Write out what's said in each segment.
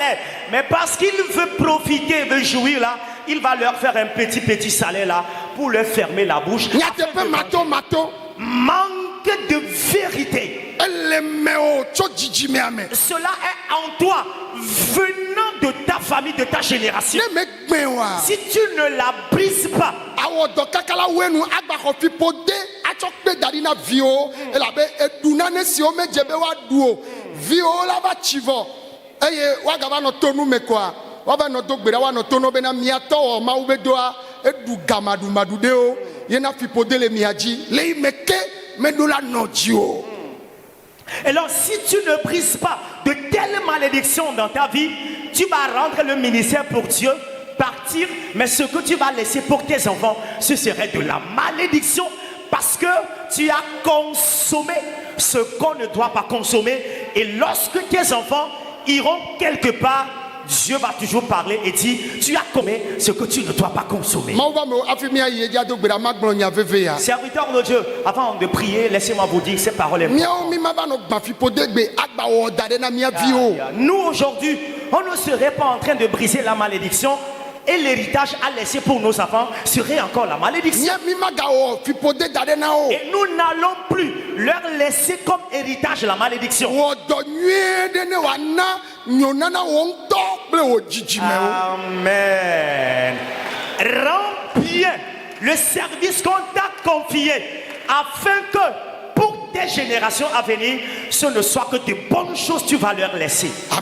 salaire. Mais parce qu'il veut profiter, veut jouir là, il va leur faire un petit salaire là pour leur fermer la bouche. Manque de vérité. Cela est en toi, venant de ta famille, de ta génération. Si tu ne la brises pas, alors si tu ne brises pas de telles malédictions dans ta vie, tu vas rendre le ministère pour Dieu, partir, mais ce que tu vas laisser pour tes enfants, ce serait de la malédiction, parce que tu as consommé ce qu'on ne doit pas consommer. Et lorsque tes enfants iront quelque part, Dieu va toujours parler et dire, tu as commis ce que tu ne dois pas consommer. Serviteur de Dieu, avant de prier, laissez-moi vous dire ces paroles. Nous aujourd'hui, on ne serait pas en train de briser la malédiction, et l'héritage à laisser pour nos enfants serait encore la malédiction. Et nous n'allons plus leur laisser comme héritage la malédiction. Amen. Rends bien le service qu'on t'a confié, afin que pour tes générations à venir, ce ne soit que de bonnes choses que tu vas leur laisser. Que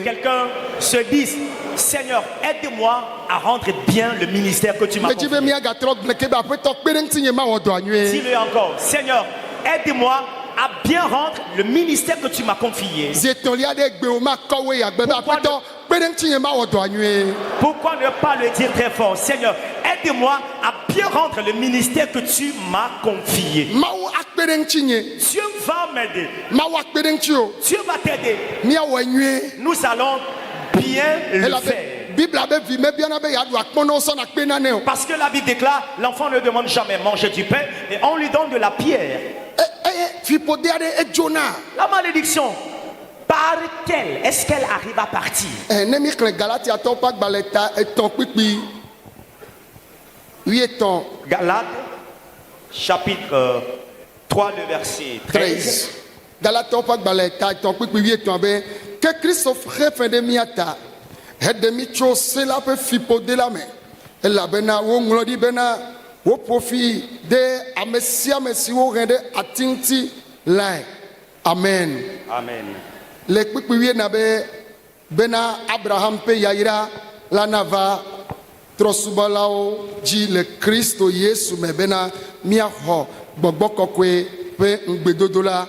quelqu'un se dise, Seigneur, aide-moi à rendre bien le ministère que tu m'as confié. Dis-le encore, Seigneur, aide-moi à bien rendre le ministère que tu m'as confié. Pourquoi ne pas le dire très fort? Seigneur, aide-moi à bien rendre le ministère que tu m'as confié. Dieu va m'aider. Dieu va t'aider. Nous allons bien le faire. Parce que la Bible déclare, l'enfant ne demande jamais manger du pain, et on lui donne de la pierre. La malédiction, par quelle est-ce qu'elle arrive à partir? Galates, chapitre 3, le verset 13. Que Christ offre fin de miata, hedemi cho cela peut fipoder la main. Et la bena wo nglodi bena wo profit de amesia mesi wo rende atinti lai. Amen. Amen. Le kpikpiwie na be bena Abraham pe yaira la nava trosubalao ji le Christo Yesu me bena mia ho gbogbo kokwe pe ngbedodola.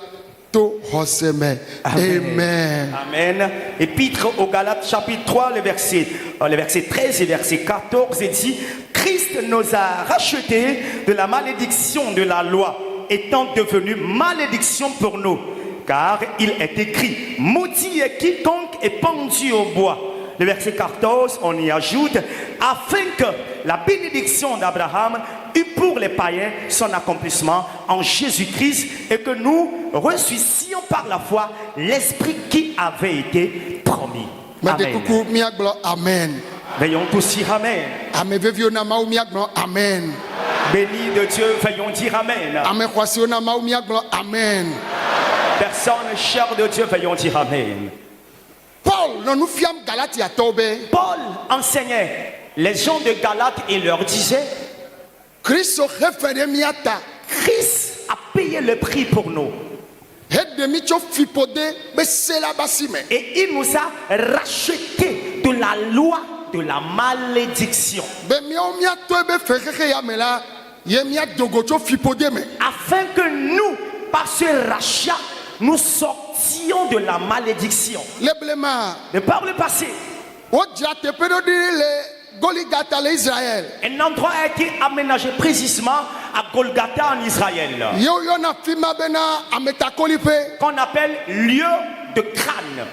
Amen. Amen. Amen. Épître aux Galates, chapitre 3, le verset 13 et verset 14, et dit, Christ nous a rachetés de la malédiction de la loi, étant devenu malédiction pour nous. Car il est écrit, maudit est quiconque est pendu au bois. Le verset 14, on y ajoute, afin que la bénédiction d'Abraham eût pour les païens son accomplissement en Jésus-Christ, et que nous reçussions par la foi l'esprit qui avait été promis. Amen. Amen. Veillons tous dire Amen. Amen. Béni de Dieu, veillons dire Amen. Amen. Personne chère de Dieu, veillons dire Amen. Paul enseignait les gens de Galates et leur disait, Christ a payé le prix pour nous. Et il nous a racheté de la loi de la malédiction. Afin que nous, par ce rachat, nous sortions de la malédiction. De par le passé, un endroit a été aménagé précisément à Golgotha en Israël, qu'on appelle lieu de crâne.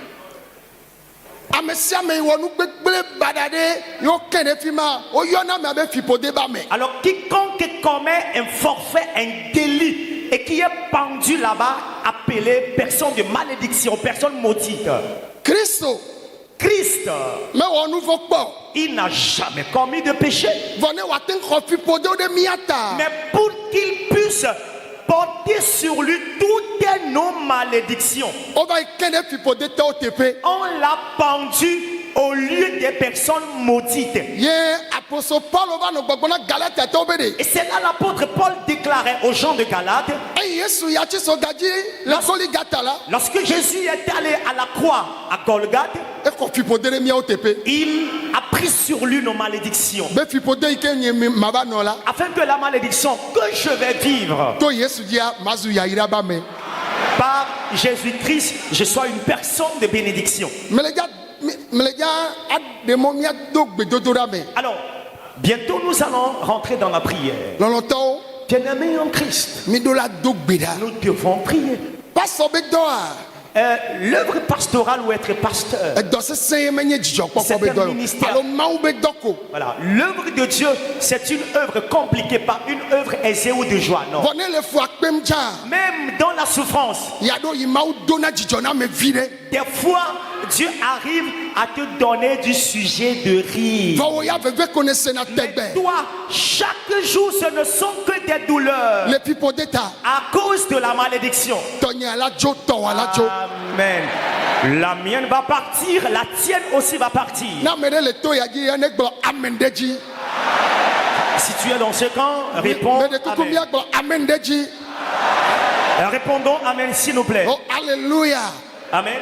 Alors quiconque commet un forfait, un délit et qui est pendu là-bas, appelé personne de malédiction, personne maudite. Kristo Christ, mewɔ nu vɔ kpɔ il n'a jamais commis de péché. vɔ ne wate ŋxɔ fiƒode ɖe mía ta Mais pour qu'il puisse porter sur lui toutes nos malédictions, wova yi ke ɖe fiƒodetɔwo teƒe on l'a pendu au lieu des personnes maudites. ye apostole Paul va nɔ gbɔgbɔ na Galatiatɔwo be Et ɖe c'est là l'apôtre Paul déclarait aux gens de Galate, eye Yesu ya tsi sogadzi le Goligata la lorsque Jésus est allé à la croix à Golgothe, exɔ fiƒode ɖe míawo teƒe il a pris sur lui nos malédictions. be fiƒode yi ke nye mava nɔ la Afin que la malédiction que je vais vivre to Yesu dzia mazu yayira ba me par Jésus-Christ, je sois une personne de bénédiction. meledza aɖemɔ míado gbedodoɖa me Alors, bientôt nous allons rentrer dans la prière. lɔlɔtɔwo Bien-aimés en Christ, miɖo la do gbe ɖa nous devons prier. pasɔ be dɔa L'œuvre pastorale ou être pasteur, edɔ sesẽ ye menye dzidzɔkpɔkpɔ C'est be un dɔ ye ministère. o alo mawu be dɔ ko voilà, l'œuvre de Dieu, c'est une œuvre compliquée, pas une œuvre aisée ou de joie, non. vɔ ne le fu akpem dzaa Même dans la souffrance, yaɖo yi mawu dona dzidzɔ na me vi ɖe des fois, Dieu arrive à te donner du sujet de rire. vɔ wo ya veve ko ne sena Mais tegbe toi, chaque jour, ce ne sont que des douleurs le fiƒode ta à cause de la malédiction. tɔnye la dzo tɔwɔ la dzo Amen. La mienne va partir, la tienne aussi va partir. na ame ɖe le to ya dzi ya ne gblɔ amen ɖe dzi Si tu es dans ce camp, réponds me ɖe kuku Amen. míagblɔ amen ɖe dzi Répondons Amen, s'il nous plaît. o alleluya Amen.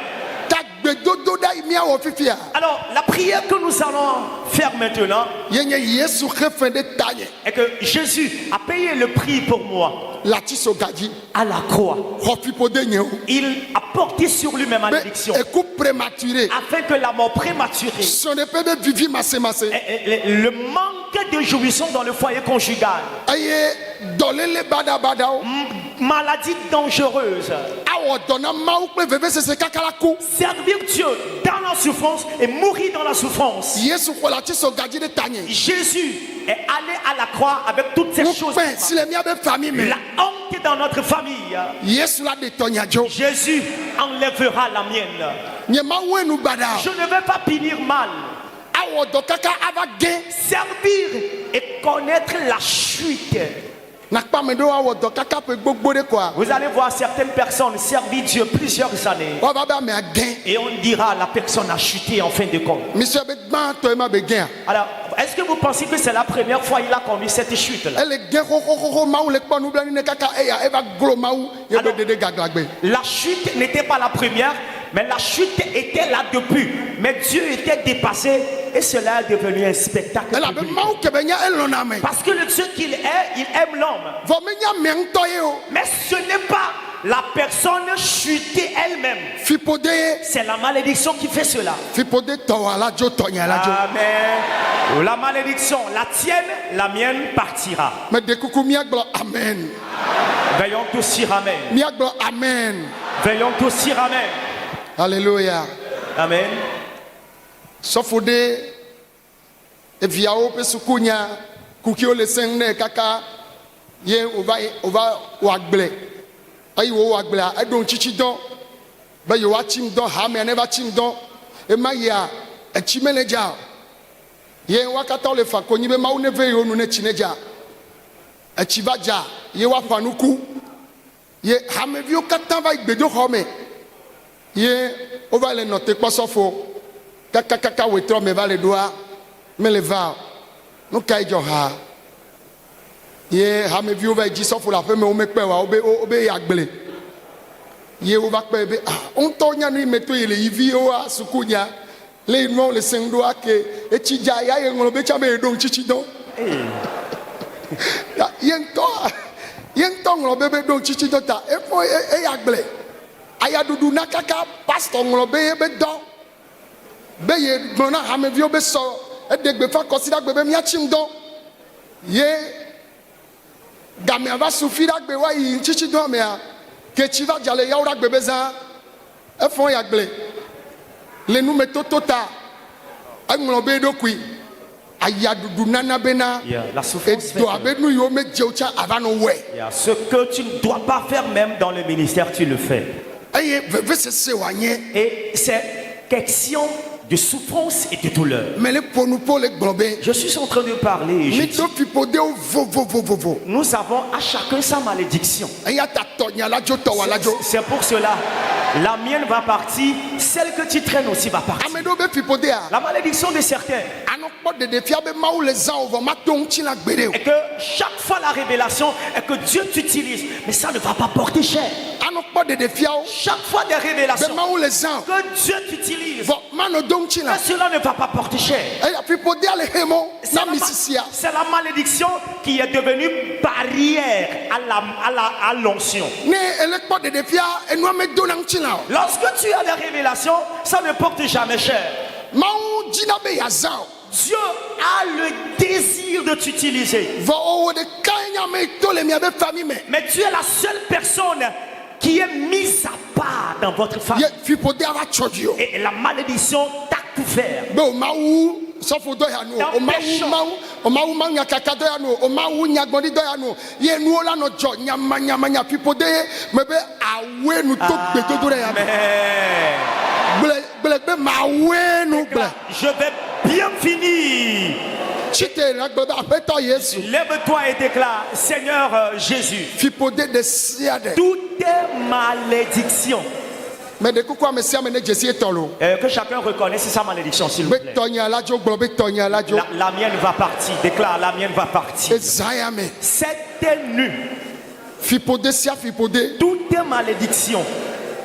ta gbedodoɖa yi míawɔ fifia Alors, la prière que nous allons faire maintenant ye nye Yesu xe fẽ ɖe tanye est que Jésus a payé le prix pour moi le atsi sogadzi à la croix. xɔ fiƒode nyewo Il a porté sur lui mes be malédictions eku prématuré afin que la mort prématurée, sɔɖeƒe be vivi masemase le manque de jouissance dans le foyer conjugal, eye dɔléle baɖabaɖawo maladie dangereuse, awɔ dɔ na mawu kple vevesese kaka la ku servir Dieu dans la souffrance et mourir dans la souffrance. Yesu xɔ le atsi sogadzi ɖe tanye Jésus est allé à la croix avec toutes ces choses. ŋukpɛ si le míabe famille me La honte dans notre famille. Yesu la ɖe tɔnya dzo Jésus enlèvera la mienne. nye mawue nu baɖa Je ne vais pas finir mal. awɔ dɔ kaka ava ge Servir et connaître la chute. nakpa ame ɖewo awɔ dɔ kaka ƒe gbogbo ɖe koa Vous allez voir certaines personnes servir Dieu plusieurs années. woava be amea ge Et on dira la personne a chuté en fin de compte. misua be gbãtɔe ma be gea Alors, est-ce que vous pensez que c'est la première fois qu'il a commis cette chute-là? ele ge xoxoxoxo mawu le kpɔ nublanui ne kaka eya eva glo mawu ye be Alors- ɖeɖe gaglagbe La chute n'était pas la première, mais la chute était là depuis. Mais Dieu était dépassé et cela est devenu un spectacle elabe public. mawu ke be nya elɔna me Parce que le Dieu qu'il est, il aime l'homme. vɔ menya amea ŋutɔ ye o Mais ce n'est pas la personne chutée elle-même. fiƒode ye C'est la malédiction qui fait cela. fiƒode tɔwɔ la dzo tɔnya la dzo Amen. La malédiction, la tienne, la mienne partira. meɖe kuku míagblɔ amen Veillons tous dire Amen. míagblɔ amen Veillons tous dire Amen. alleluya Amen. sɔfo ɖe eviawo ƒe sukunya kukiwo le seŋ nɛ kaka ye wòva wɔ agble eye wò wɔ agblea eɖo ŋutsitsi dɔ be yewoatsim dɔ hamea ne va tsim dɔ ema yia etsi mele dza o ye wa katã wole fa konyi be mawu ne ve yewo nu ne tsi ne dza etsi va dza ye woaƒã nuku ye hameviwo katã va yi gbedoxɔ me ye wova le nɔte kpɔ sɔfo kakakaka wetrɔ me va le ɖoa mele va o nu kae dzɔ ha ye hameviwo va yi dzi sɔfo le aƒe me wo mekpɛ wa wobe yi agble ye wova kpɛ be ŋutɔ nya nu yi me to yi le yi viwoa sukunya le nuawo le seŋ ɖoa ke etsi dza ya ye ŋlɔ be tsã be yeɖo ŋutsitsi dɔ ye ŋutɔ ŋlɔ be ɖo ŋutsitsi dɔ ta efɔ eyi agble ayaɖuɖu na kaka pastor ŋlɔ be ye be dɔ be ye gblɔ na hameviwo be sɔ eɖe gbefa kɔsiɖagbe be míatsim dɔ ye gamea va sufi ɖagbe woayi ŋutsitsidɔa mea ke tsi va dza le yawo ɖagbe be zã efɔ yi agble le numetoto ta eŋlɔ be eɖokui ayadudu nana bena Yeah, la souffrance fait edo que- abenu yo me djeucha avano we Yeah, ce que tu ne dois pas faire même dans le ministère, tu le fais. eye veve sese wanye Et c'est question de souffrance et de douleur. me le ponu po le globé Je suis en train de parler et je mi dis, do fipode o vovovovovo nous avons à chacun sa malédiction. eya ta tonya la jo to wala jo C'est pour cela, la mienne va partir, celle que tu traînes aussi va partir. amedo be fipode a La malédiction de certains anokpo de fia be mawu le zan ovo ma to nchi la gbere o est que chaque fois la révélation est que Dieu t'utilise, mais ça ne va pas porter cher. anokpo de fia o Chaque fois des be révélations mawu le zan que Dieu t'utilise, vo mano do nchi la mais cela ne va pas porter cher. eya fipode a le hemo C'est na la, misisia c'est la malédiction qui est devenue barrière à l'onction. ne elekpo de fia enu ame do na nchi la o Lorsque tu as des révélations, ça ne porte jamais cher. mawu jina be ya zan o Dieu a le désir de t'utiliser. vo owo de kanya me to le mi abe famille me Mais tu es la seule personne qui est mise à part dans votre famille. ye fipode a va choji o Et la malédiction t'a couvert. be o mawu sɔfo dɔ ya nu Dans o mawu péché. mawu o mawu mawu nyakaka dɔ ya nu o mawu nyagbɔdi dɔ ya nu ye nuwo la nɔ dzɔ nyamanyamanya fipode me be awe nu to gbedodo ɖe ya me Amen. gble be mawe nu gble Je vais bien finir. tsite la gbe be aƒetɔ yesu Lève-toi et déclare, Seigneur Jésus, fipode de sia ɖe toutes malédictions, me de kuku ame sia ame ne dzesi etɔ lo que chacun reconnaisse sa malédiction, s'il vous be plaît. tɔnya la dzo gblɔ be tɔnya la dzo La mienne va partir. Déclare, la mienne va partir. eza ya me Cette nuit, fipode sia fipode toutes malédictions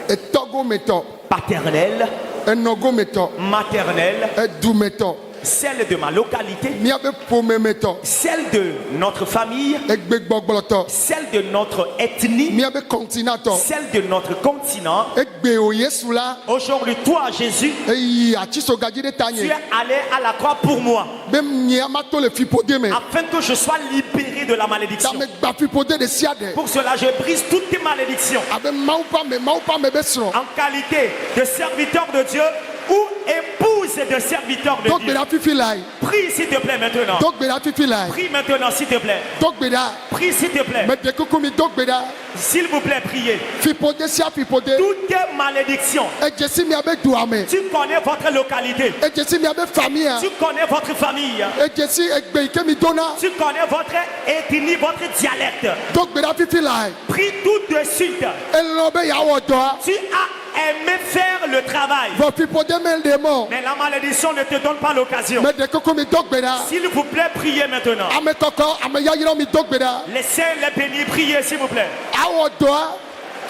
etɔgometɔ paternelles, enɔgometɔ maternelles, edumetɔ celles de ma localité, miabe ƒomemetɔ celles de notre famille, egbegbɔgblɔtɔ celles de notre ethnie, miabe kɔntinatɔ celles de notre continent. egbe o yesu la Aujourd'hui, toi, Jésus, eyi atsisogadzi ɖe ta tu es nye allé à la croix pour moi, be nyea ma to le fipode me afin que je sois libéré de la ta malédiction. me gba fipode de sia ɖe Pour cela, je brise toutes tes malédictions. abe mawu ƒe ame be srɔ̃ En qualité de serviteur de Dieu ou épouse de serviteur de do Dieu. gbe ɖa fifi lae Prie s'il te plaît maintenant. do gbe ɖa fifi lae Prie maintenant s'il te plaît. do gbe ɖa Prie s'il te plaît. me de kuku mi do gbe ɖa S'il vous plaît, priez. fipode sia fipode Toutes tes malédictions. edzesi miabe dua me Tu connais votre localité. edzesi miabe famille Tu connais votre famille. edzesi egbe yi ke mi dona Tu connais votre ethnie, votre dialecte. do gbe ɖa fifi lae Prie tout de suite. elɔ be yeawɔ dɔa Tu as aimé faire le travail. vɔ fipode me le mɔ Mais la malédiction ne te donne pas l'occasion. me de kuku mi do gbe ɖa S'il vous plaît, priez maintenant. ame kɔkɔ ame yayra mi do gbe ɖa Les saints, les bénis, priez s'il vous plaît. awɔ dɔa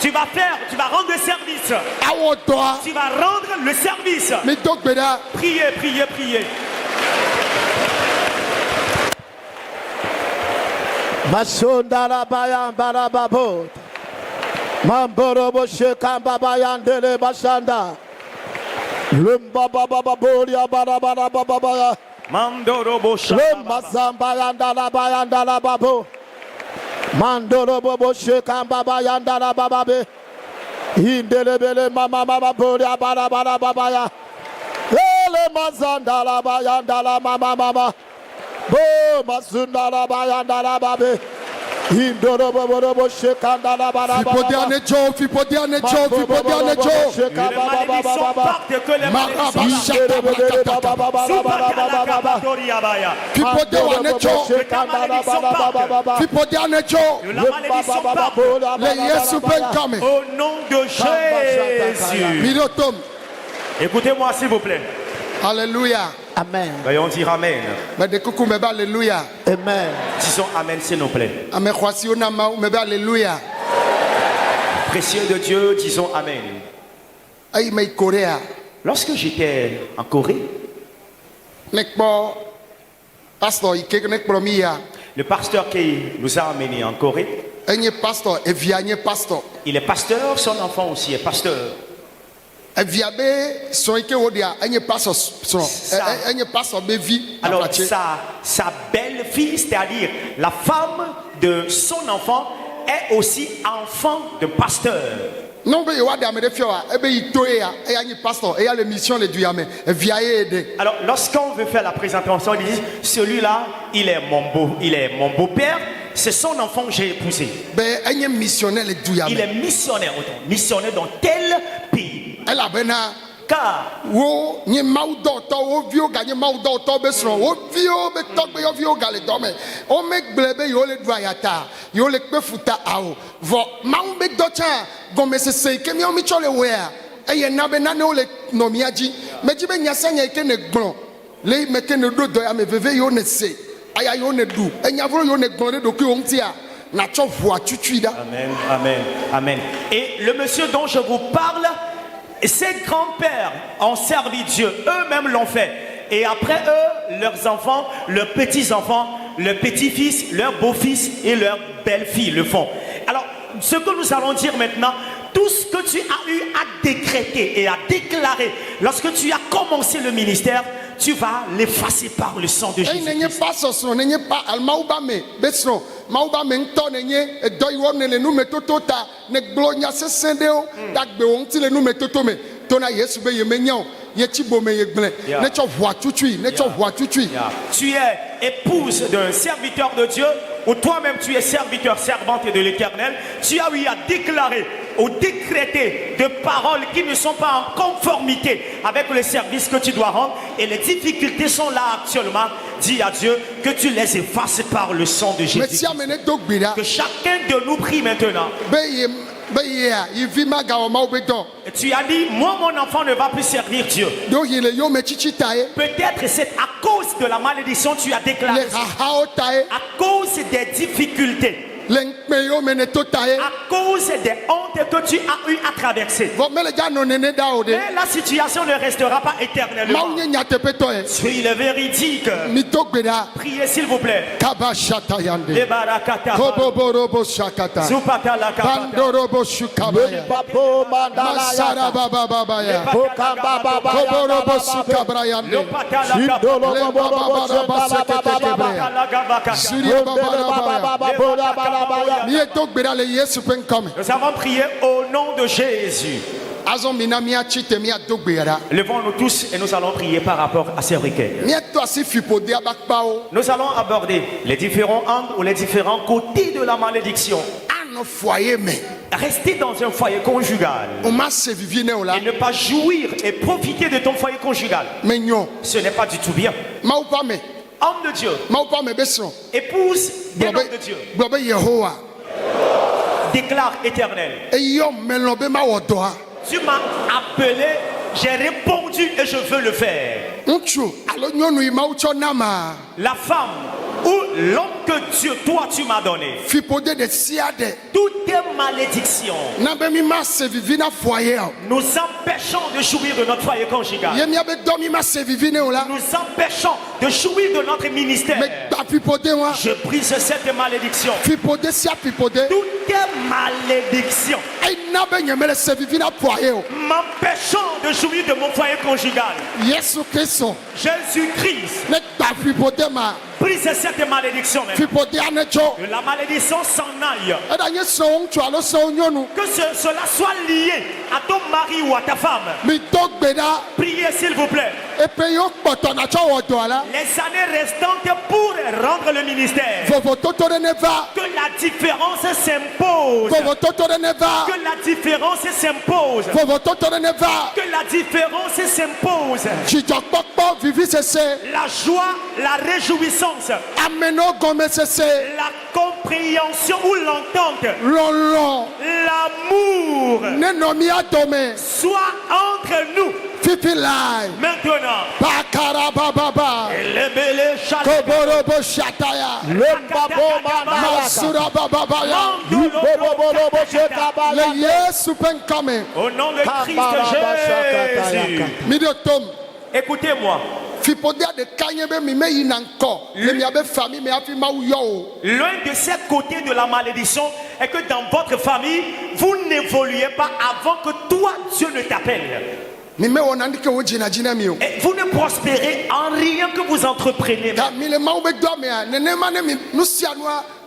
Tu vas rendre service. awɔ dɔa Tu vas rendre le service. mi do gbe ɖa Priez, priez, priez. Masundara bayan barababo. Mamborobo shekamba bayan dele bashanda. Lumba baba baboria barabara baba. Mandorobo Lumba zambayan dala bayan dala babo. Mandorobo shekamba bayan dala bababe. Indele bele mama mama boria barabara baba. Ele mazandala bayan dala mama mama. Bo masundara bayandara babe indoro bobo shekandara bara fipode ane dzo fipode ane dzo fipode ane dzo Les malédictions partent que les malédictions fipode wane dzo fipode ane dzo la malédiction part le yesu ƒe ŋkɔme au nom de Jésus. mi ɖo tom Écoutez-moi s'il vous plaît. alléluia Amen. Veuillons dire Amen. me de kuku me be alléluia Amen. Disons Amen s'il nous plaît. ame xɔasiwo na mawu me be alléluia Précieux de Dieu, disons Amen. eyi me yi korea Lorsque j'étais en Corée, ne kpɔ pastor yi ke ne kplɔ mi ya le pasteur qui nous a emmenés en Corée, enye pastor evia nye pastor il est pasteur, son enfant aussi est pasteur. evia be srɔ̃ yi ke wo ɖia enye pastor srɔ̃ enye pastor be vi Alors aƒlatse sa belle-fille, c'est-à-dire la femme de son enfant, est aussi enfant de pasteur. non be yewa da me de fioa ebe itoe ya e ya ni pastor e ya le mission le duyame e via ede. Alors, lorsqu'on veut faire la présentation, on dit celui-là, il est mon beau-père, c'est son enfant que j'ai épousé. Be enye missionnaire le duyame. Il est missionnaire dans tel pays. Elle a bena Car wo nye maudo to wo vio ga nye maudo to be sro wo vio be to be yo vio ga le do me o me gblebe yo le duayata yo le pe futa awo vo mau be do cha go me se ke mi o mi chole we a eye na be na ne o le no mi aji me ji be nya sanya ke ne gbon le me ke ne do do ya me veve yo ne se aya yo ne du enya vro yo ne gbon de do ki o ntia na cho voa chuchu da. Amen, amen, amen. Et le monsieur dont je vous parle, ses grands-pères ont servi Dieu, eux-mêmes l'ont fait. Et après eux, leurs enfants, leurs petits-enfants, leurs petits-fils, leurs beaux-fils et leurs belles-filles le font. Alors, ce que nous allons dire maintenant, tout ce que tu as eu à décréter et à déclarer lorsque tu as commencé le ministère, tu vas l'effacer par le sang de Jésus. Nenye pas soso, nenye pas almauba me besro, mauba me nto nenye doiwo ne le nume totota ne glonya se sendeo dagbe onti le nume totome tona Yesu be yemenyo ye chibo me yegle ne cho voa tuchui ne cho voa tuchui. Tu es épouse d'un serviteur de Dieu ou toi-même tu es serviteur, servante de l'Éternel, tu as eu à déclarer ou décréter de paroles qui ne sont pas en conformité avec le service que tu dois rendre et les difficultés sont là actuellement. Dis à Dieu que tu les effaces par le sang de Jésus. Que chacun de nous prie maintenant. Et tu as dit, moi mon enfant ne va plus servir Dieu. Peut-être c'est à cause de la malédiction tu as déclaré à cause des difficultés, à cause des hontes que tu as eu à traverser. Mais la situation ne restera pas éternellement. Soyez le véridique. Priez s'il vous plaît. Nous avons prié au nom de Jésus. Levons-nous tous et nous allons prier par rapport à ces requêtes. Nous allons aborder les différents angles ou les différents côtés de la malédiction. Rester dans un foyer conjugal et ne pas jouir et profiter de ton foyer conjugal, ce n'est pas du tout bien. Homme de Dieu, épouse des hommes de Dieu, déclare Éternel, tu m'as appelé, j'ai répondu et je veux le faire. La femme ou l'homme que Dieu, toi tu m'as donné, toutes tes malédictions nous empêchons de jouir de notre foyer conjugal, nous empêchons de jouir de notre ministère. Je brise cette malédiction. Toutes tes malédictions m'empêchant de jouir de mon foyer conjugal. Jésus-Christ brise cette malédiction. Que la malédiction s'en aille. Que cela soit lié à ton mari ou à ta femme. Priez s'il vous plaît. Les années restantes pour rendre le ministère. Que la différence s'impose. Que la différence s'impose. Que la différence s'impose. La joie, la réjouissance, la compréhension ou l'entente, l'amour soit entre nous. Maintenant, au nom de Christ Jésus. Écoutez-moi. L'un de ces côtés de la malédiction est que dans votre famille, vous n'évoluez pas avant que toi, Dieu ne t'appelle. Et vous ne prospérez en rien que vous entreprenez.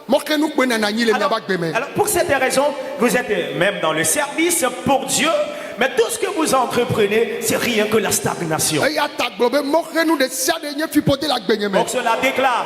mokenu kpe nana nyi le miaba gbeme. Alors, pour cette raison, vous êtes même dans le service pour Dieu, mais tout ce que vous entreprenez, c'est rien que la stagnation. Eya ta gblɔ be mokenu de sia de nye fiƒode le agbenye me. Donc cela déclare,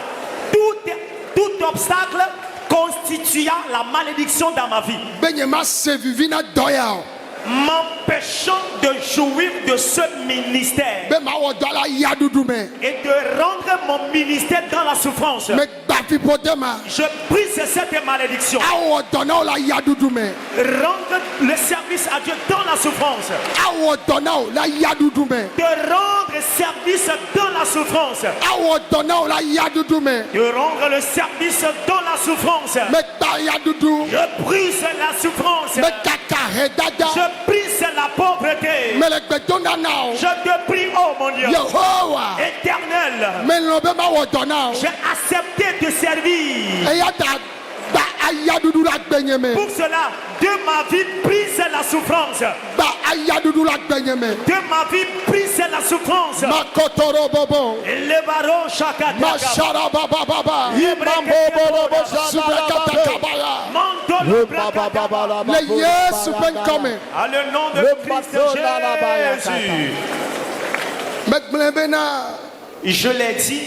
tout obstacle constituant la malédiction dans ma vie, Be nye ma se vivi na dɔ ya o. m'empêchant de jouir de ce ministère Be ma wɔ dɔ la yaɖuɖu me. et de rendre mon ministère dans la souffrance. Me gba fiƒode ma. Je brise cette malédiction. Awɔ dɔ na wo la yaɖuɖu me. Rendre le service à Dieu dans la souffrance. Awɔ dɔ na wo la yaɖuɖu me. De rendre service dans la souffrance. Awɔ dɔ na wo la yaɖuɖu me. De rendre le service dans la souffrance. Me gba yaɖuɖu. Je brise la souffrance. Me kaka he dada. Je brise la pauvreté. Me le gbe dona na o. Je te prie, oh mon Dieu, Yehowa. éternel, Me lɔ be ma wɔ dɔ na o. j'ai accepté de servir. Eya ta gba ayaɖuɖu la gbenye me. Pour cela, de ma vie, brise la souffrance. Gba ayaɖuɖu la gbenye me. De ma vie, brise la souffrance. Makotoro bobo. Le baron chakataka. Mashara baba baba. Subekata kabaya. Mantolo brakataba. Le Yesu pen kome. À le nom de Christ Jésus. Me gblẽ bena Je l'ai dit,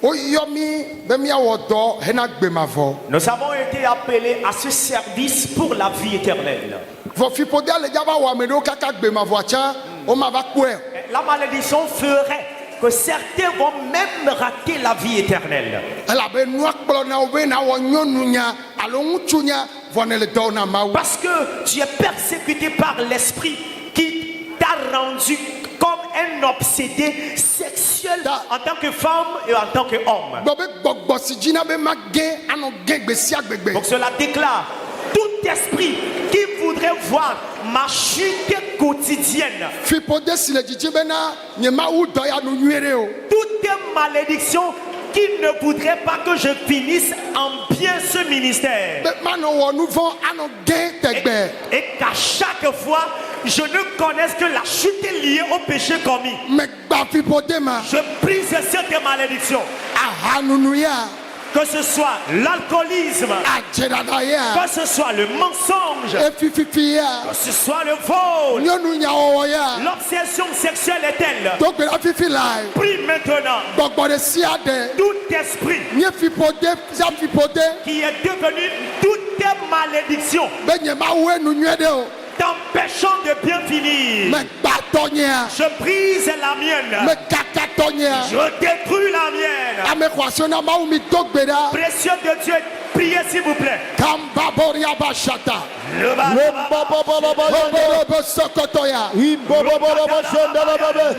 woyɔ mi be miawɔ dɔ hena gbemavɔ. nous avons été appelés à ce service pour la vie éternelle. Vɔ fiƒodea le dzava wɔ ame ɖewo kaka gbemavɔa tsã womava kpɔe. La malédiction ferait que certains vont même rater la vie éternelle. Elabe nua kplɔ na wo be na wɔ nyɔnunya alo ŋutsunya vɔ ne le dɔ na Mawu. Parce que tu es persécuté par l'esprit qui t'a rendu comme un obsédé sexuel en tant que femme et en tant qu'homme. Gbɔ be gbɔgbɔ si dzina be ma gẽ anɔ gẽ gbe sia gbegbe. Donc cela déclare tout esprit qui voudrait voir ma chute quotidienne, Fiƒode si le dzidzi bena nye Mawu dɔ ya nu nyuie ɖe o. toute malédiction qui ne voudrait pas que je finisse en bien ce ministère. Be manɔ wɔ nu vɔ anɔ gẽ tegbe. Et qu'à chaque fois, je ne connaisse que la chute liée au péché commis. Me gba fiƒode ma. Je brise cette malédiction. Ahanunuya. Que ce soit l'alcoolisme, Adzeɖaɖa ya. que ce soit le mensonge, Efififi ya. que ce soit le vol, Nyɔnunyawɔwɔ ya. l'obsession sexuelle est telle. Togbela fifi la. Prie maintenant Gbɔgbɔ ɖe sia ɖe. tout esprit Nye fiƒode sia fiƒode. qui est devenu toute malédiction, Be nye Mawu enu nyuie ɖe o. t'empêchant de bien finir. Me gba tɔnyea. Je brise la mienne. Me kaka tɔnyea. Je détruis la mienne. Ame xɔasi na Mawu mi do gbe ɖa. Précieux de Dieu, priez s'il vous plaît. Kamba boria ba shata. Le Obere be sokoto ya.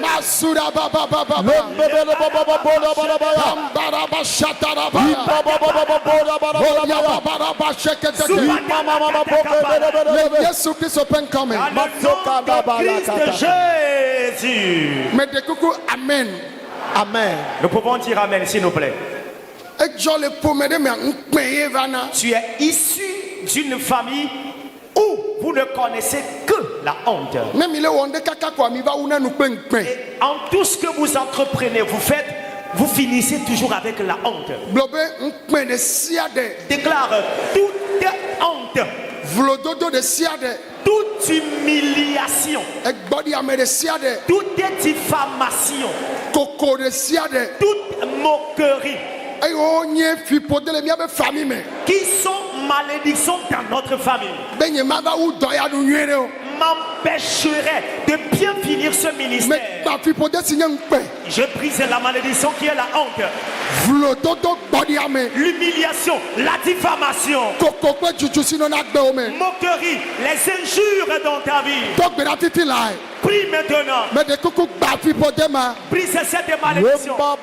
Masura ba ba ba ba ba. Kambara ba shata ra ba ya. Boria ba ba ra ba shekete ke. Le Yesu Kristo pen kame. Dans le nom de Christ Jésus. Me de kuku amen. Amen. Nous pouvons dire Amen, s'il nous plaît. Edzɔ le ƒome ɖe mea ŋukpeye vana. Tu es issu d'une famille où vous ne connaissez que la honte. Ne mi le wɔm ɖe kaka ko ami va wu ne nukpe ŋukpe. Et en tout ce que vous entreprenez, vous faites, vous finissez toujours avec la honte. Gblɔ be ŋukpe ɖe sia ɖe. Déclare toute honte, Vlododo ɖe sia ɖe. toute humiliation, Egbɔɖi ame ɖe sia ɖe. toute diffamation, Koko ɖe sia ɖe. toute moquerie Eye wonye fiƒode le míabe fami me. qui sont malédictions dans notre famille Be nye mava wu dɔ ya nu nyuie ɖe o. m'empêcherait de bien finir ce Me ministère. gba fiƒode si nye ŋukpe. Je brise la malédiction qui est la honte, Vlododo gbɔɖi ame. l'humiliation, la diffamation, Koko kple dzudzu si nɔna gbe wo me. moquerie, les injures dans ta vie. Do gbe ɖa fifi la. Prie maintenant. Me de kuku gba fiƒode ma. Brise cette malédiction. Brise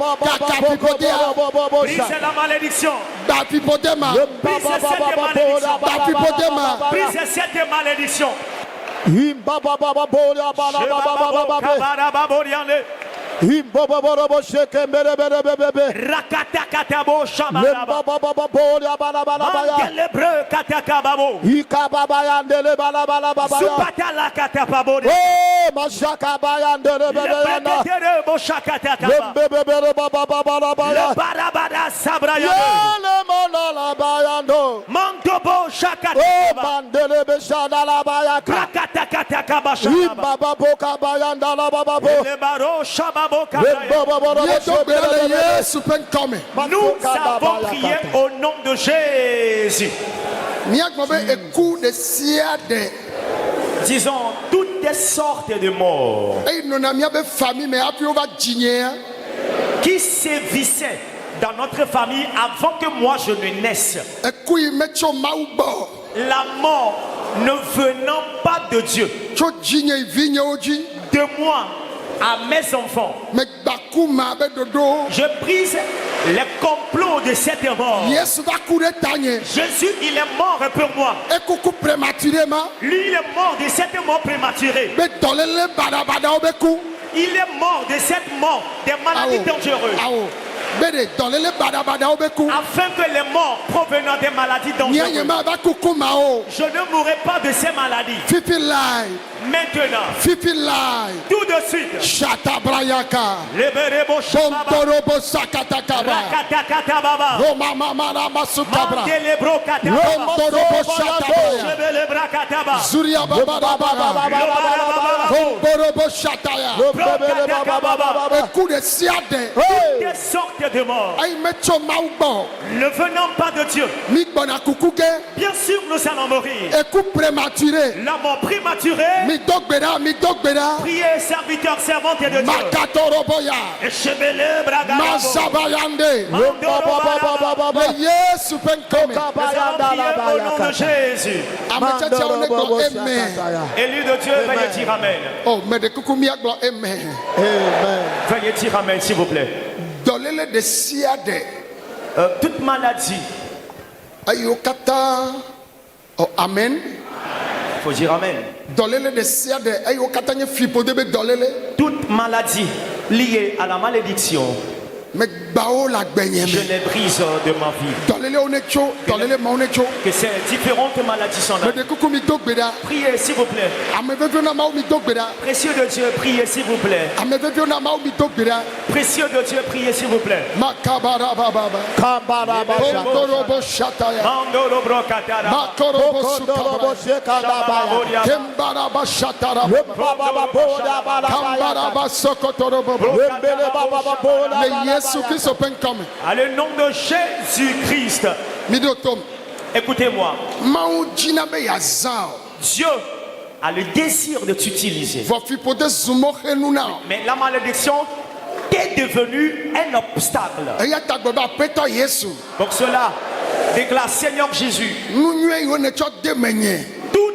la malédiction. Gba fiƒode ma. Brise cette malédiction. Gba fiƒode ma. Brise cette malédiction. Rakatakatabo shamaraba. Mandelebreu katakababo. Supatala katapabo. Lebeketerebo shakatakaba. Le barabada sabrayane. Lebaro Oh, Shakatakaba. mandelebe shadalabayaka. Brakatakatakabashanaba. Imbababoka bayandalabababo. Lebaro Shababokaya. Remboboboro Yedobele Yesu penkome. Nous avons prié au nom de Jésus. Miagmobe eku de siade. Disons toutes sortes de morts Ei nona miabe famille me api ova djinye. qui sévissaient dans notre famille avant que moi je ne naisse. Eku imecho maubo. La mort ne venant pas de Dieu, Cho djinye vinye oji. de moi à mes enfants. Me baku ma be dodo. Je brise les complots de cette mort. Yesu va courir tanye. Jésus, il est mort pour moi. Ekuku prématurément. Lui, il est mort de cette mort prématurée. Be dolele badabada obeku. Il est mort de cette mort des maladies dangereuses. Awo. Bede dolele badabada obeku. Afin que les morts provenant des maladies Nyanye dangereuses, ma ba kuku mao. je ne mourrai pas de ces maladies. Fifi lai. Maintenant, Fifi lai. tout de suite, Shata brayaka. le berebo shababa, Bontorobo sakatakaba. rakatakatababa, Roma mama na masukabra. mandelebro katababa, Bontorobo shatabaya. shebelebra kataba, Zuria baba baba. lobarababa, Bontorobo shataya. brokatakababa. Eku de siade. Des sortes de morts Aïe mecho maubo. ne venant pas de Dieu. Mi bona kukuke. Bien sûr, nous allons mourir. Eku prématuré. La mort prématurée, Mi dogbera. priez, serviteurs, servantes de Dieu. Makatoroboya. Shebelebra kataba. Mazabayande. Mandorobaba. Le Yesu penkome. Nous allons prier au nom de Jésus. Amechacha onegbo amen. Élu de Dieu, veuillez dire Amen. Oh, mais de kuku miagbo amen. Amen. Veuillez dire Amen, s'il vous plaît. Dolele de siade. Toute maladie, Ayokata. Oh, amen. il faut dire Amen. Dolele de siade. Ayokata nye fipode be dolele. Toute maladie liée à la malédiction, Me bao la je gbenyeme. les brise de ma vie. Dolele onecho. Dolele ma onecho. Que ces différentes maladies sont là. Me de kuku mi dogbeda. Priez, s'il vous plaît. Amevevio na mao mi dogbeda. Précieux de Dieu, priez, s'il vous plaît. Amevevio na mao mi dogbeda. Précieux de Dieu, priez, s'il vous plaît. Makabara baba. Kambarabasha. Bondorobo shataya. Mandoro brokatara. Makorobo Okondorobo sukabra. shekandabaya. Kembaraba shatara. Rebabababoda Kambaraba sokotorobo. Rembele babababoda Le Yesu Christ open come. À le nom de Jésus-Christ, Midotom. écoutez-moi. Mao jina be yazao. Dieu a le désir de t'utiliser. Vofipote zumo henuna. Mais la malédiction est devenue un obstacle. Eya tagboba peto Yesu. Pour cela, déclare Seigneur Jésus, Nunye yone cho demenye. tous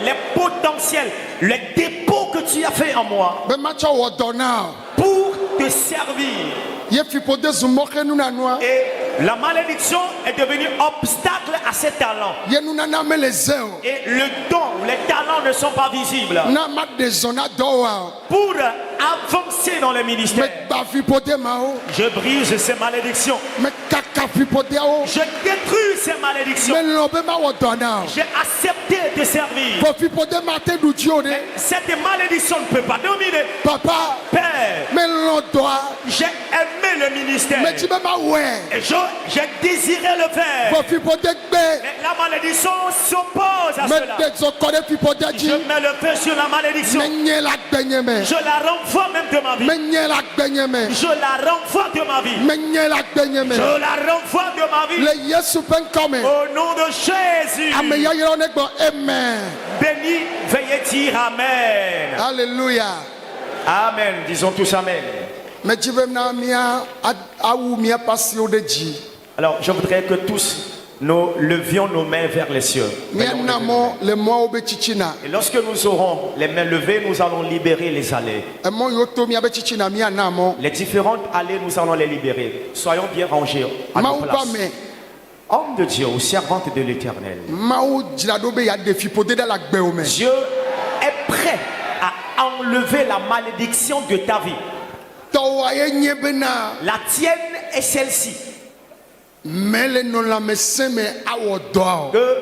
les potentiels, les dépôts que tu as fait en moi Be macho wodona. pour te servir. Ye fipote zumo henuna noa. Et la malédiction est devenue obstacle à ces talents. Ye nunana me le zeo. Et le don, les talents ne sont pas visibles. Na ma de zona doa. Pour avancer dans le Me ministère, ba fipote mao. je brise ces malédictions. Me kaka fipote ao. Je détruis ces malédictions. Me lobe ma wodona. J'ai accepté de servir. Vofipote mate du diode. Cette malédiction ne peut pas dominer. Papa. Père, Me lodoa. j'ai aimé le ministère. Me tibe ma we. Et j'ai désiré le faire. Vofipote gbe. Mais la malédiction s'oppose à Me cela. dezo kode fipote Je ji. mets le feu sur la malédiction. Me nye la gbenyeme. Je la renvoie même de ma vie. Me nye la gbenyeme. Je la renvoie de ma vie. Me nye la gbenyeme. Je la renvoie de ma vie. Le Yesu penkome. Au nom de Jésus. Ame ya yero negbo amen. Béni, veuillez dire Amen. Alléluia. Amen. Disons tous Amen. Me jibem na mia awu mia pasio de ji. Alors, je voudrais que tous nous levions nos mains vers les cieux. Mia namo le mo obe chichina. Et lorsque nous aurons les mains levées, nous allons libérer les allées. E mo yoto mia be chichina mia namo. Les différentes allées, nous allons les libérer. Soyons bien rangés à nos Mau ba places. me. Homme de Dieu ou servante de l'Éternel, Mau jilado be ya defi pode da la gbe o me. Dieu est prêt à enlever la malédiction de ta vie. To wa ye nye bena. La tienne est celle-ci. Mele no la me se me awo do. Que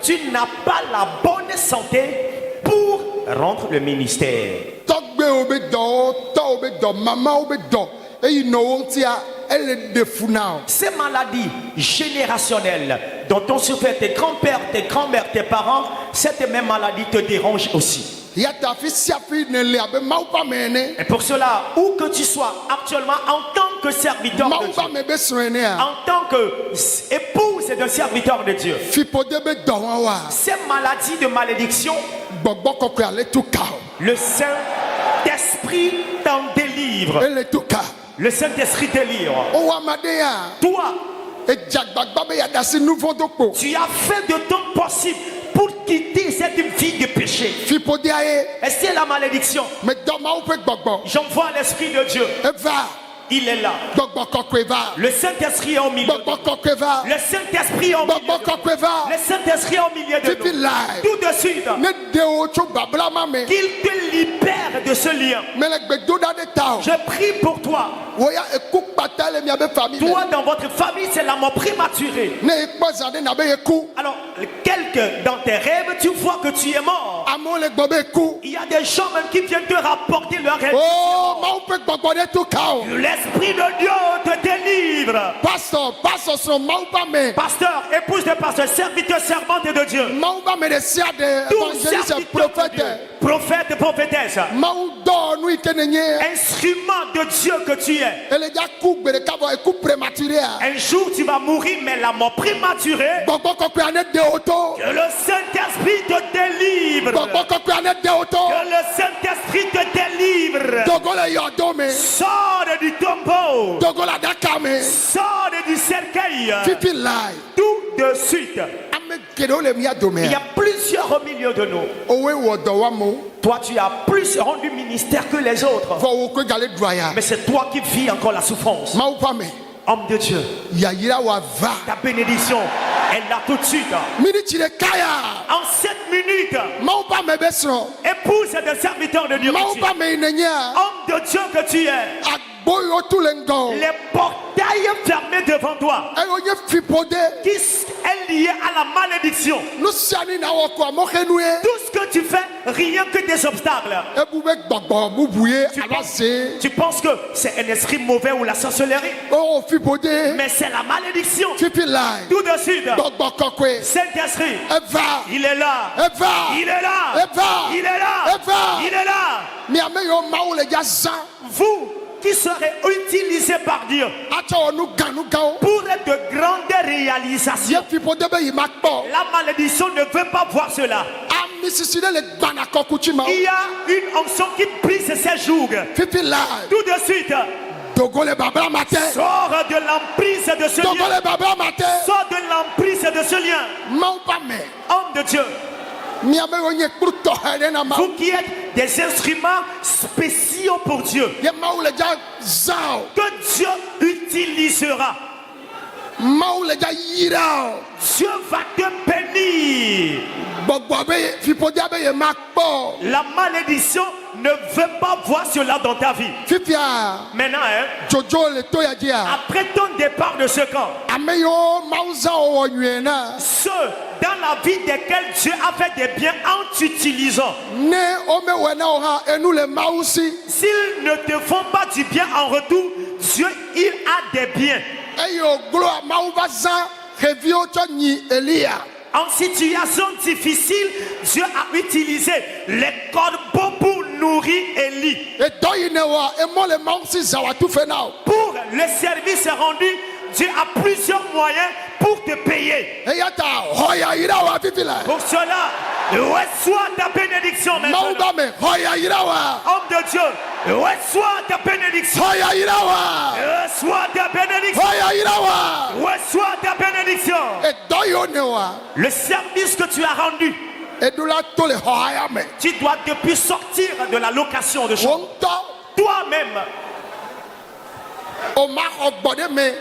tu n'as pas la bonne santé pour rendre le ministère. Togbe obe do, to obe do, mama obe do. E you know ontia ele de funao. Ces maladies générationnelles dont ton souffert, tes grands-pères, tes grands-mères, tes parents, cette même maladie te dérange aussi. yata fi sia fi ne le abe mawu ba me ene. Et pour cela, où que tu sois actuellement en tant que serviteur de Mawu ba Dieu, me be sro ene a. en tant que épouse d'un serviteur de Dieu, Fipode be dɔn wa. ces maladies de malédiction, Gbɔgbɔ kɔkɔ ale tu ka o. le Saint-Esprit t'en délivre. Ele tu ka. Le Saint-Esprit délivre. O wa made ya. Toi, Edzagbagba be yada si nouveau dokpo. tu as fait de ton possible pour quitter cette vie de péché. Fipode aye. Et c'est la malédiction. Me dɔ mawu pe gbɔgbɔ. J'envoie l'Esprit de Dieu. Eva. Il est là. Gbɔgbɔ kɔkɔe va. Le Saint-Esprit est au milieu. Gbɔgbɔ kɔkɔe va. Le Saint-Esprit est au milieu. Gbɔgbɔ kɔkɔe va. Le Saint-Esprit est au milieu de Fifi nous. live. Tout de suite, Ne de o tso babla ma me. qu'il te libère de ce lien. Me le gbedoda de ta o. Je prie pour toi. Woya eku kpata le miabe famille. Toi, dans votre famille, c'est la mort prématurée. Ne ekpɔ zan de na be eku. Alors, quelques dans tes rêves, tu vois que tu es mort. Amewo le gbɔ be eku. Il y a des gens même qui viennent te rapporter leur rêve. Oh, mawu pe gbɔgbɔ de tu ka o. L'Esprit de Dieu te délivre. Pastor sɔrɔ mawu ba me. Pasteur, épouse de pasteur, serviteur, servante de Dieu. Mawu ba me de sia de Tout évangéliste serviteur de Dieu. prophète. Prophète, prophétesse. Mawu dɔ nu yi ke ne nye. Instrument de Dieu que tu es. Ele dza ku gbe ɖeka vɔ eku prématuré a. Un jour tu vas mourir, mais la mort prématurée, Gbɔgbɔ kɔkɔe ane de o to. que le Saint-Esprit te délivre. Gbɔgbɔ kɔkɔe ane de o to. Que le Saint-Esprit te délivre. Dogo le yɔdo me. Sors du tombeau. Dogo la daka me. Sors du cercueil. Fifi lai. Tout de suite. Ame geɖewo le mia dome Il y a. a plusieurs au milieu de nous. Owoe wɔ dɔ wɔmo. Toi, tu as plus rendu ministère que les autres. Vɔ wo koe gale du aya. Mais c'est toi qui vis encore la souffrance. Mawu pa me. Homme de Dieu, Yayira wa va. ta bénédiction, elle l'a tout de suite. Miniti de kaya. En 7 minutes, Mawu pa me be srɔ̃. épouse de serviteur de Dieu. que Mawu tu pa es. me yi ne nye a. Homme de Dieu que tu es. Agbo yiwo tu le ŋgɔ. Les portails fermés devant toi, Eyo nye fipode. qui est lié à la malédiction. Nu sia ni na wɔ ko amɔxenu ye. Tout ce que tu fais, rien que des obstacles. Ebu be gbɔgbɔ bubu ye Tu alo penses, ze. tu penses que c'est un esprit mauvais ou la sorcellerie, O fipode. mais c'est la malédiction. Fifi lai. Tout de suite, Gbɔgbɔ kɔkɔe. Saint-Esprit, Eva. il est là. Eva. Il est là. Eva. Il est là. Eva. Il est là. Miame yiwo Mawu le dza zã. Vous qui serez utilisés par Dieu Atsɔ wɔ nu gawo. pour de grandes Ye réalisations. fipode be yi ma kpɔ. La malédiction ne veut pas voir cela. Ami sisi de le gbana kɔkutsi ma. Il y a une onction qui brise ses jougs. Fifi lai. Tout de suite, Dogo le babla ma tɛ. sors de l'emprise de ce Dogo lien. le babla ma tɛ. Sors de l'emprise de ce lien. Mawu pa me. Homme de Dieu, Miame yiwo nye kplu tɔxɛ ɖe na Mawu. vous qui êtes des instruments spéciaux pour Dieu, Ye Mawu le dza zã o. que Dieu utilisera. Mawu le dza yira o. Dieu va te bénir. Gbɔgbɔ be fipodea be ye ma kpɔ. La malédiction ne veut pas voir cela dans ta vie. Fifia Maintenant, hein, jojo le to ya dzia. après ton départ de ce camp, Ame yiwo Mawu zã o wɔ nyuie na. ceux dans la vie desquels Dieu a fait des biens en t'utilisant, Ne wo me wɔ na o hã enu le Mawu si. s'ils ne te font pas du bien en retour, Dieu, il a des biens. Eye o glo a Mawu va zã xeviwo tsɔ nyi Elia. En situation difficile, Dieu a utilisé les corbeaux pour nourrir Élie. Edɔ yi ne wa emɔ le Mawu si zã wa tu fe na o. Pour le service rendu, Dieu a plusieurs moyens pour te payer. Eya ta xɔ ya yira wa fifi la. Pour cela, reçois ta bénédiction Mawu maintenant. ba me xɔ ya yira wa. Homme de Dieu, reçois ta bénédiction. Xɔ ya yira wa. Reçois ta bénédiction. Xɔ ya yira wa. Reçois ta bénédiction. Edɔ yi wo ne wa. Le service que tu as rendu, Edu la to le xɔ ya me. tu dois depuis sortir de la location de Wo chambre. ŋutɔ Toi-même. o ma xɔ gbɔ ɖe me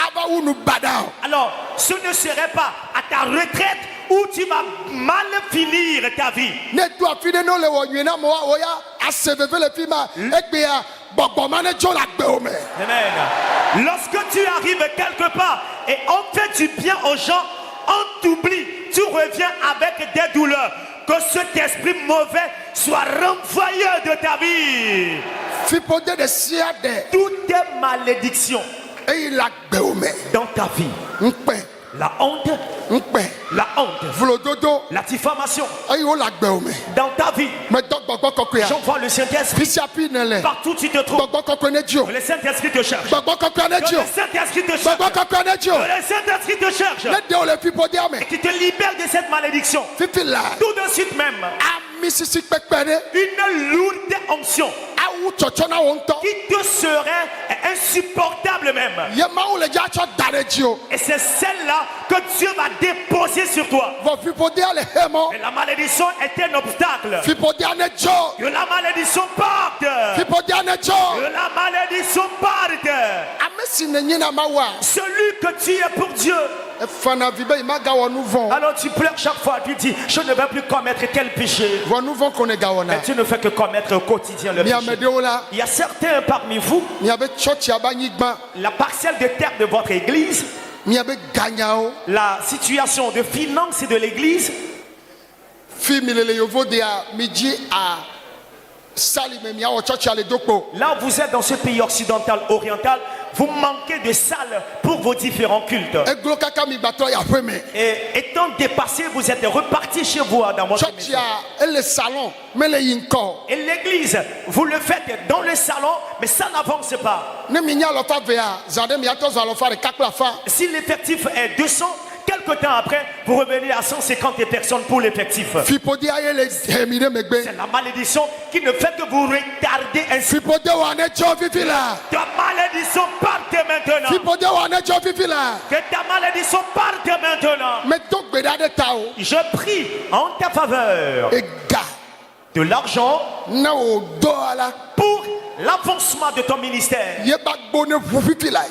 ava wu nu bada o. Alors, ce ne serait pas à ta retraite où tu vas mal finir ta vie. Ne do afi ɖe ne wo le wɔ nyuie na mɔa o ya ase veve le fi ma egbea gbɔgbɔ ma ne tso le agbewo me. Amen. Lorsque tu arrives quelque part et on fait du bien aux gens, on t'oublie, tu reviens avec des douleurs. Que cet esprit mauvais soit renvoyé de ta vie. Fipode de sia de Toutes tes malédictions eyi le agbewo me. dans ta vie, Ŋkpɛ La honte, ŋkpɛ la honte, vlododo la diffamation eye wo le agbewo me dans ta vie. medɔ gbɔgbɔ kɔkɔea J'envoie le Saint-Esprit fisiapi ne le partout où tu te trouves. gbɔgbɔ kɔkɔe ne dzi o Que le Saint-Esprit te cherche. gbɔgbɔ kɔkɔe ne Que dzi o le Saint-Esprit te cherche. gbɔgbɔ kɔkɔe ne dzi o Que le Saint-Esprit te cherche. ne de wo le fipodea me Qui te libère de cette malédiction. fifi la Tout de suite même. ami sisi kpekpe ɖe Une lourde onction awu tsɔtsɔ na wo ŋutɔ qui te serait insupportable même. ye mawu le dza tsɔ da ɖe dzi o Et c'est celle-là que Dieu va déposer sur toi. vɔ fipodea le he mɔ Et la malédiction est un obstacle. fipodea ne dzo Que la malédiction parte. fipodea ne dzo Que la malédiction parte. ame si ne nyina mawua Celui que tu es pour Dieu. efana vi be yi magawɔ nu vɔ Alors tu pleures chaque fois, tu dis, je ne vais plus commettre tel péché. vɔ nu vɔ ko ne gawɔna Mais tu ne fais que commettre au quotidien le miame péché. ɖewo la Il y a certains parmi vous, miabe tsɔtsia be anyigba la parcelle de terre de votre église, miabe ganyawo la situation de finance de l'église, fi mi le yovo dea mi dzi a sali me miawɔ tsɔtsia le do kpo là où vous êtes dans ce pays occidental, oriental, vous manquez de salles pour vos différents cultes. eglo kaka mi gbatɔ yi aƒe me Et étant dépassé, vous êtes reparti chez vous dans votre maison. tsɔtsia ele salon mele yi ŋkɔ o. Et l'église, vous le faites dans le salon, mais ça n'avance pas. ne mi nya alɔfa vea zã ɖe miatɔ zɔ alɔfa ɖeka kple afã Si l'effectif est 200, quelque temps après, vous revenez à 150 personnes pour l'effectif. fipodea ye le he mi ɖe megbe C'est la malédiction qui ne fait que vous retardez ainsi. fipode wɔ ne tso fifi la Ta malédiction parte maintenant. fipode wɔ ne tso fifi la Que ta malédiction parte maintenant. medo gbe ɖa ɖe ta o Je prie en ta faveur ega de l'argent ne wò dɔa la pour l'avancement de ton ministère. ye ba gbo ne ʋu fifi la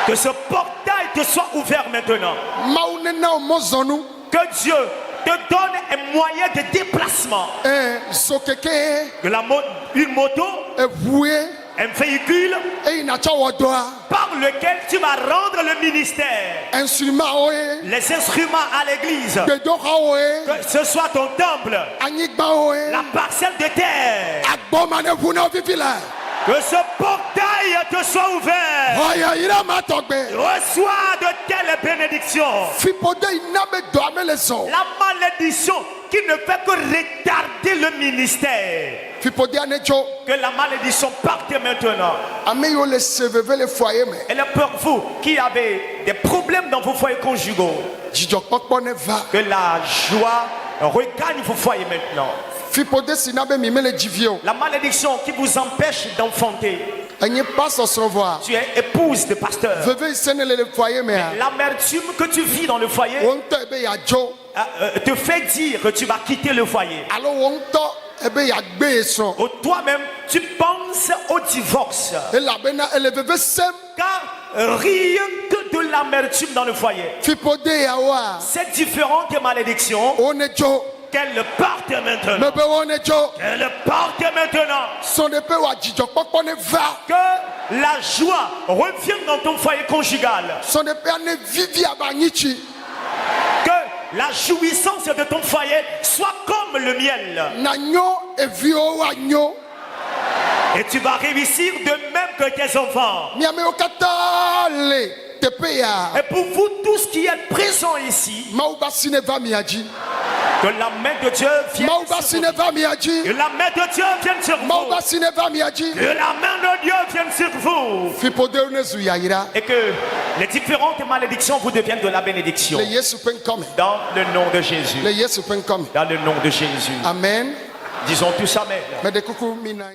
Que ce portail te soit ouvert maintenant. mawu ne na wo mɔzɔnu Que Dieu te donne un moyen de déplacement. zokeke De une moto, eʋu ye un véhicule eyina tsɔ wɔ dɔa par lequel tu vas rendre le ministère. instrument wo ye Les instruments à l'église. gbedoxɔwo ye Que ce soit ton temple, anyigba wo ye la parcelle de terre. agbɔma ne ʋu na wo fifi la Que ce portail te soit ouvert. ɔyɛ yira ma tɔgbe Reçois de telles bénédictions. fipode yi na be dɔa me le zɔ La malédiction qui ne fait que retarder le ministère. fipodea ne tso Que la malédiction parte maintenant. ame yiwo le se veve le foyer me Elle est pour vous qui avez des problèmes dans vos foyers conjugaux. dzidzɔkpɔkpɔ ne va Que la joie regagne vos foyers maintenant. fipode si na be mi me le dzi vi o La malédiction qui vous empêche d'enfanter. enye pas sɔsrɔ̃ vɔa Tu es épouse de pasteur. veve yi se ne le foyer mea L'amertume que tu vis dans le foyer wo ŋutɔ ebe yadzo te fait dire que tu vas quitter le foyer. alo wo ŋutɔ ebe yagbe ye srɔ̃ Ou toi-même, tu penses au divorce. elabena ele veve sem Car rien que de l'amertume dans le foyer. fipode yawoa Ces différentes malédictions, wo ne tso qu'elles partent maintenant. mebe wo ne tso Qu'elles partent maintenant. sɔne pe wa dzidzɔkpɔkpɔ ne va Que la joie revienne dans ton foyer conjugal. sɔne pe ane vivi aba anyitsi Que la jouissance de ton foyer soit comme le miel. na nyo eviwo wa nyo Et tu vas réussir de même que tes enfants. miamewo katã le teƒe ya Et pour vous tous qui êtes présents ici, mawu ba si ne va mia dzi que la main de Dieu vienne mawu ba si sur ne vous. va mia dzi Que la main de Dieu vienne sur mawu vous. ba si ne va mia dzi Que la main de Dieu vienne sur vous. fipodewo ne zu yayira Et que les différentes malédictions vous deviennent de la bénédiction. le yesu ƒe ŋkɔ me Dans le nom de Jésus. le yesu ƒe ŋkɔ me Dans le nom de Jésus. amen Disons tous Amen. meɖe kuku mina